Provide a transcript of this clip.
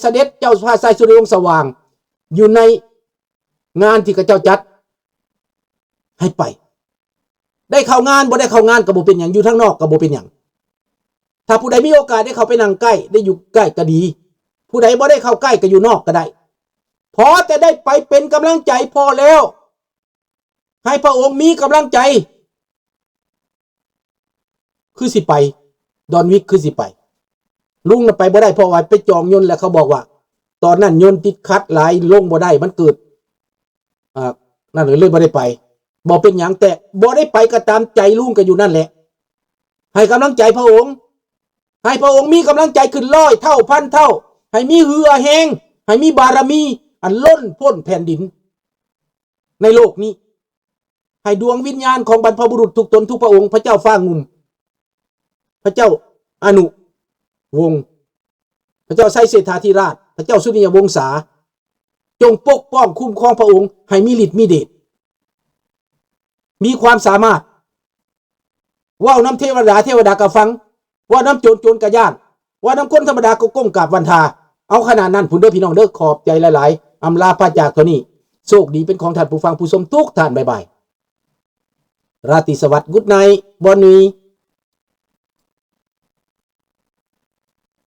เสด็จเจ้าพระไตรสุริยวงศ์สว่างอยู่ในงานที่ข้าเจ้าจัดให้ไปได้เข้างานบ่ได้เข้างานก็บ่เป็นหยังอยู่ทางนอกก็บ่เป็นหยังถ้าผู้ใดมีโอกาสได้เข้าไปนั่งใกล้ได้อยู่ใกล้ก็ดีผู้ใดบ่ได้เข้าใกล้ก็อยู่นอกก็ได้พอแต่ได้ไปเป็นกำลังใจพอแล้วให้พระองค์มีกำลังใจคือสิไปดอนวิกคือสิไปลุงน่ะไปบ่ได้เพราะว่าไปจองยนต์แล้วเขาบอกว่าตอนนั้นยนต์ติดขัดหลายลงบ่ได้มันเกิดนั่นเลยบ่ได้ไปบ่เป็นหยังแต่บ่ได้ไปก็ตามใจลุงก็อยู่นั่นแหละให้กำลังใจพระองค์ให้พระองค์มีกำลังใจขึ้น100 เท่าพันเท่าให้มีเหือแห้งให้มีบารมีอันล้นพ้นแผ่นดินในโลกนี้ให้ดวงวิญญาณของบรรพบุรุษทุกตนทุกพระองค์พระเจ้าฟ้างุ่มพระเจ้าอนุวงศ์พระเจ้าไสเศรษฐาธิราชพระเจ้าสุนิยวงศาจงปกป้องคุ้มครองพระองค์ให้มีฤทธิ์มีเดชมีความสามารถว่าวน้ำเทวดากะฟังว่าน้ำโจรกะย่านว่าน้ำคนธรรมดาก็ก้มกราบวันทาเอาขนาดนั้นพุ่นเด้อพี่น้องเด้อขอบใจหลายๆอำลาพระจากตัวนี้โชคดีเป็นของท่านผู้ฟังผู้ชมทุกท่านบ๊ายบายราตรีสวัสดิ์กุดไนท์บอนนี